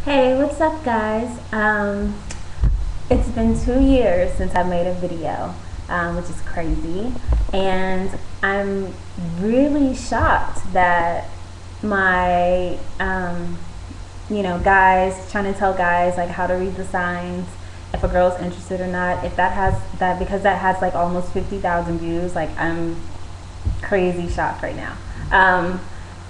Hey, what's up, guys? It's been 2 years since I made a video, which is crazy, and I'm really shocked that my, guys trying to tell guys like how to read the signs, if a girl's interested or not. If that has that because that has like almost 50,000 views, like I'm crazy shocked right now.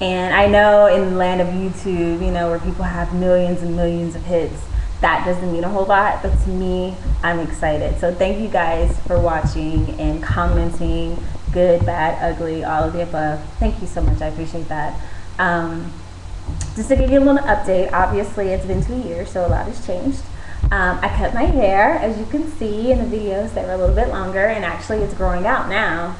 And I know in the land of YouTube, where people have millions and millions of hits, that doesn't mean a whole lot, but to me, I'm excited. So thank you guys for watching and commenting, good, bad, ugly, all of the above. Thank you so much, I appreciate that. Just to give you a little update, obviously it's been 2 years, so a lot has changed. I cut my hair, as you can see in the videos, they were a little bit longer, and actually it's growing out now.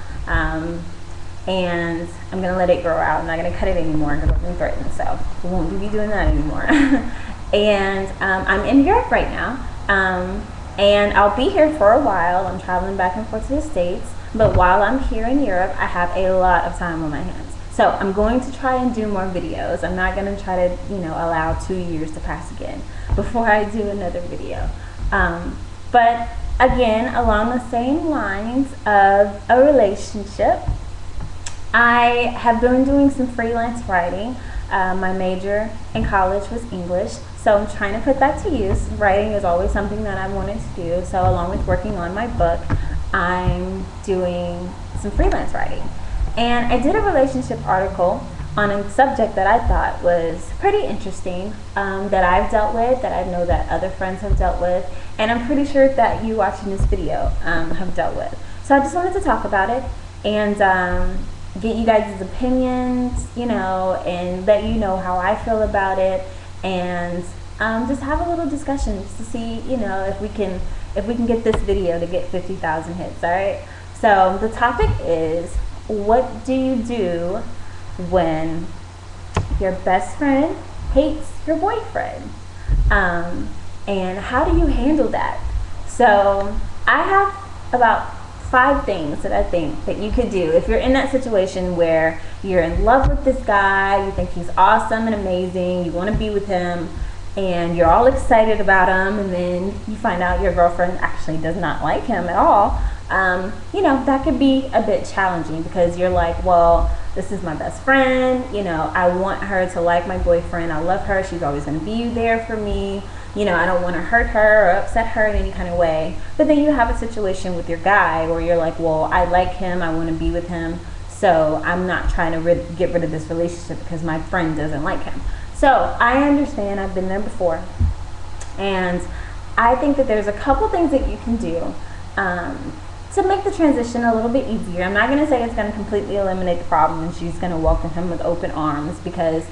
And I'm gonna let it grow out. I'm not gonna cut it anymore because I've been threatened, so we won't be doing that anymore. And I'm in Europe right now, and I'll be here for a while. I'm traveling back and forth to the States, but while I'm here in Europe, I have a lot of time on my hands. So I'm going to try and do more videos. I'm not gonna try to, allow 2 years to pass again before I do another video. But again, along the same lines of a relationship, I have been doing some freelance writing. My major in college was English, so I'm trying to put that to use. Writing is always something that I wanted to do, so along with working on my book, I'm doing some freelance writing. And I did a relationship article on a subject that I thought was pretty interesting, that I've dealt with, that I know that other friends have dealt with, and I'm pretty sure that you watching this video have dealt with. So I just wanted to talk about it and get you guys' opinions, and let you know how I feel about it, and just have a little discussion just to see, if we can get this video to get 50,000 hits. All right. So the topic is, what do you do when your best friend hates your boyfriend, and how do you handle that? So I have about 5 things that I think that you could do if you're in that situation where you're in love with this guy, you think he's awesome and amazing, you want to be with him, and you're all excited about him, and then you find out your girlfriend actually does not like him at all. That could be a bit challenging because you're like, well, this is my best friend, I want her to like my boyfriend, I love her, she's always going to be there for me, I don't want to hurt her or upset her in any kind of way. But then you have a situation with your guy where you're like, well, I like him, I want to be with him, so I'm not trying to get rid of this relationship because my friend doesn't like him. So I understand, I've been there before, and I think that there's a couple things that you can do to make the transition a little bit easier. I'm not going to say it's going to completely eliminate the problem and she's going to welcome him with open arms, because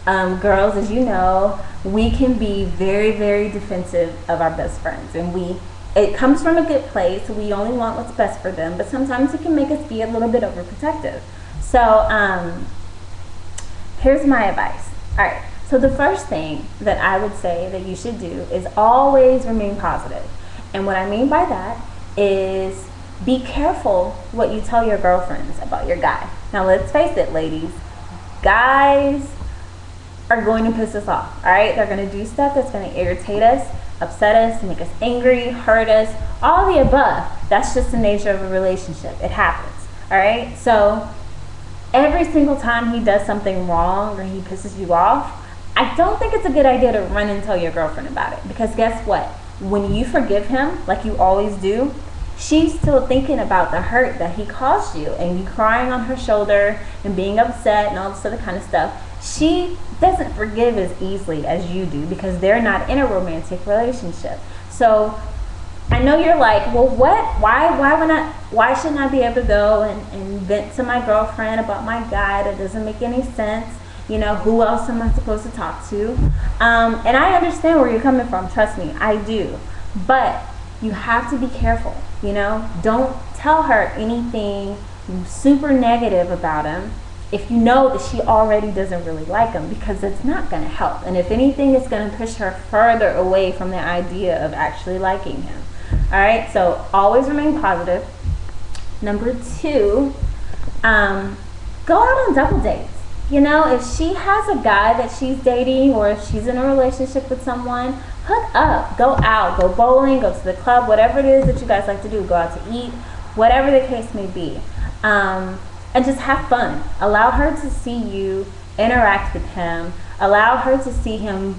girls, as you know, we can be very, very defensive of our best friends, and it comes from a good place. We only want what's best for them, but sometimes it can make us be a little bit overprotective. So here's my advice. All right, so the first thing that I would say that you should do is always remain positive. And what I mean by that is, be careful what you tell your girlfriends about your guy. Now let's face it, ladies, guys are going to piss us off. All right, they're going to do stuff that's going to irritate us, upset us, make us angry, hurt us, all the above. That's just the nature of a relationship. It happens. All right, so every single time he does something wrong or he pisses you off, I don't think it's a good idea to run and tell your girlfriend about it, because guess what, when you forgive him like you always do, she's still thinking about the hurt that he caused you, and you crying on her shoulder and being upset and all this other kind of stuff. She doesn't forgive as easily as you do because they're not in a romantic relationship. So I know you're like, well, what? Why shouldn't I be able to go and vent to my girlfriend about my guy? That doesn't make any sense. Who else am I supposed to talk to? And I understand where you're coming from. Trust me, I do. But you have to be careful. Don't tell her anything super negative about him if you know that she already doesn't really like him, because it's not going to help. And if anything, it's going to push her further away from the idea of actually liking him. All right, so always remain positive. Number 2, go out on double dates. You know, if she has a guy that she's dating, or if she's in a relationship with someone, hook up, go out, go bowling, go to the club, whatever it is that you guys like to do, go out to eat, whatever the case may be. And just have fun. Allow her to see you interact with him. Allow her to see him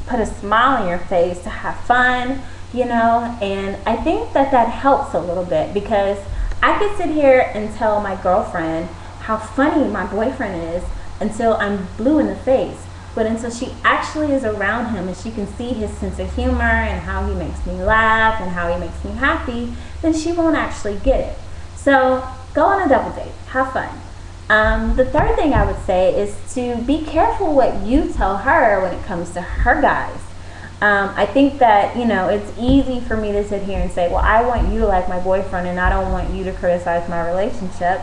put a smile on your face, to have fun, you know. And I think that that helps a little bit, because I could sit here and tell my girlfriend how funny my boyfriend is until I'm blue in the face. But until she actually is around him and she can see his sense of humor and how he makes me laugh and how he makes me happy, then she won't actually get it. So go on a double date, have fun. The third thing I would say is to be careful what you tell her when it comes to her guys. I think that, you know, it's easy for me to sit here and say, well, I want you to like my boyfriend and I don't want you to criticize my relationship,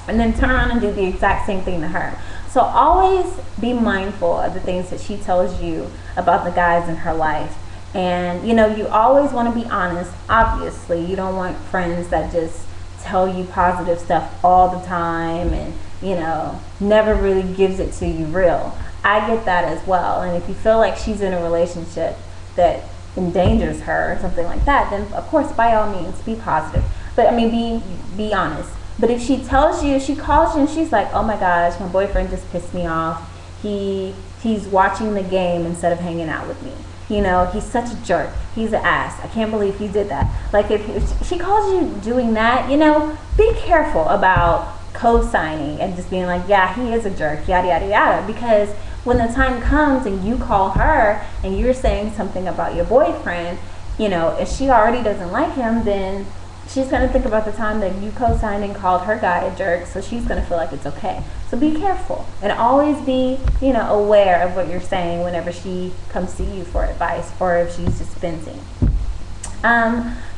and then turn around and do the exact same thing to her. So always be mindful of the things that she tells you about the guys in her life. And, you know, you always want to be honest. Obviously, you don't want friends that just tell you positive stuff all the time and, you know, never really gives it to you real. I get that as well. And if you feel like she's in a relationship that endangers her or something like that, then of course, by all means, be positive. But I mean, be honest. But if she tells you, she calls you and she's like, oh my gosh, my boyfriend just pissed me off. He's watching the game instead of hanging out with me. You know, he's such a jerk. He's an ass. I can't believe he did that. Like, if she calls you doing that, you know, be careful about co-signing and just being like, yeah, he is a jerk, yada, yada, yada. Because when the time comes and you call her and you're saying something about your boyfriend, you know, if she already doesn't like him, then she's going to think about the time that you co-signed and called her guy a jerk, so she's going to feel like it's okay. So be careful and always be, you know, aware of what you're saying whenever she comes to you for advice or if she's just venting.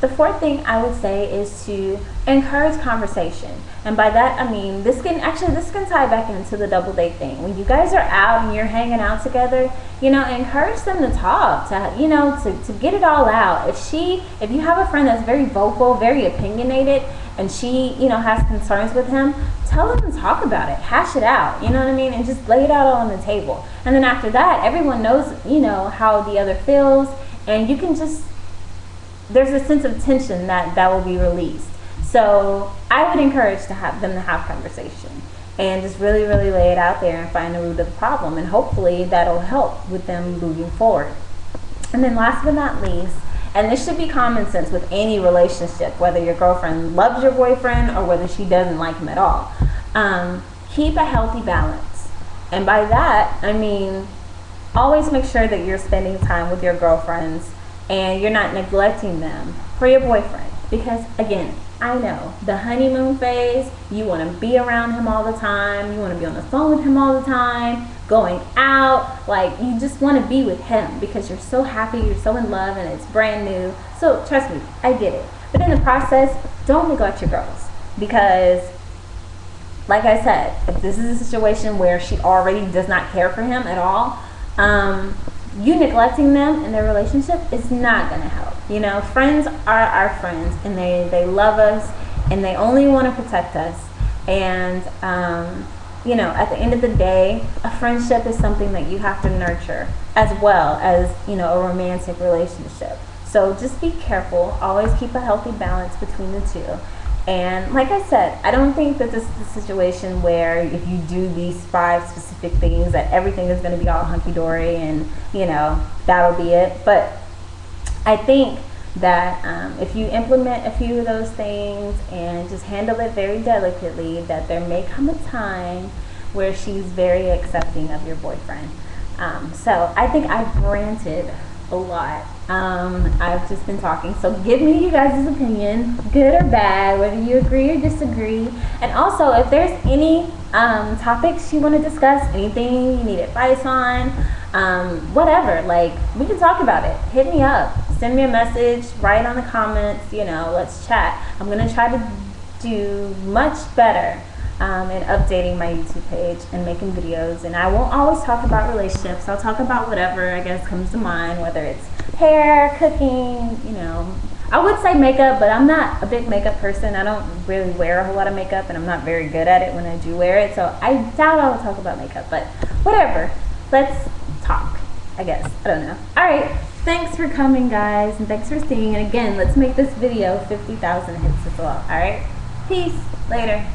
The fourth thing I would say is to encourage conversation. And by that, I mean, this can tie back into the double date thing. When you guys are out and you're hanging out together, you know, encourage them to talk, to get it all out. If you have a friend that's very vocal, very opinionated, and she, you know, has concerns with him, tell them to talk about it, hash it out, you know what I mean? And just lay it out on the table. And then after that, everyone knows, you know, how the other feels, and you can just, there's a sense of tension that will be released. So I would encourage them to have conversation and just really, really lay it out there and find the root of the problem. And hopefully that'll help with them moving forward. And then last but not least, and this should be common sense with any relationship, whether your girlfriend loves your boyfriend or whether she doesn't like him at all, keep a healthy balance. And by that, I mean, always make sure that you're spending time with your girlfriends and you're not neglecting them for your boyfriend. Because again, I know the honeymoon phase, you want to be around him all the time, you want to be on the phone with him all the time, going out, like you just want to be with him because you're so happy, you're so in love, and it's brand new. So trust me, I get it. But in the process, don't neglect your girls, because like I said, if this is a situation where she already does not care for him at all, you neglecting them in their relationship is not going to help. You know, friends are our friends, and they love us, and they only want to protect us. And you know, at the end of the day, a friendship is something that you have to nurture as well as, you know, a romantic relationship. So just be careful. Always keep a healthy balance between the two. And like I said, I don't think that this is a situation where if you do these 5 specific things that everything is going to be all hunky-dory and, you know, that'll be it. But I think that if you implement a few of those things and just handle it very delicately, that there may come a time where she's very accepting of your boyfriend. So I think I've ranted a lot. I've just been talking, so give me you guys' opinion, good or bad, whether you agree or disagree. And also, if there's any topics you want to discuss, anything you need advice on, whatever, like, we can talk about it. Hit me up, send me a message, write on the comments, you know, let's chat. I'm going to try to do much better in updating my YouTube page and making videos. And I won't always talk about relationships. I'll talk about whatever I guess comes to mind, whether it's hair, cooking, you know. I would say makeup, but I'm not a big makeup person. I don't really wear a whole lot of makeup, and I'm not very good at it when I do wear it, so I doubt I will talk about makeup, but whatever. Let's talk, I guess. I don't know. Alright, thanks for coming, guys, and thanks for seeing, and again, let's make this video 50,000 hits as well. Alright? Peace. Later.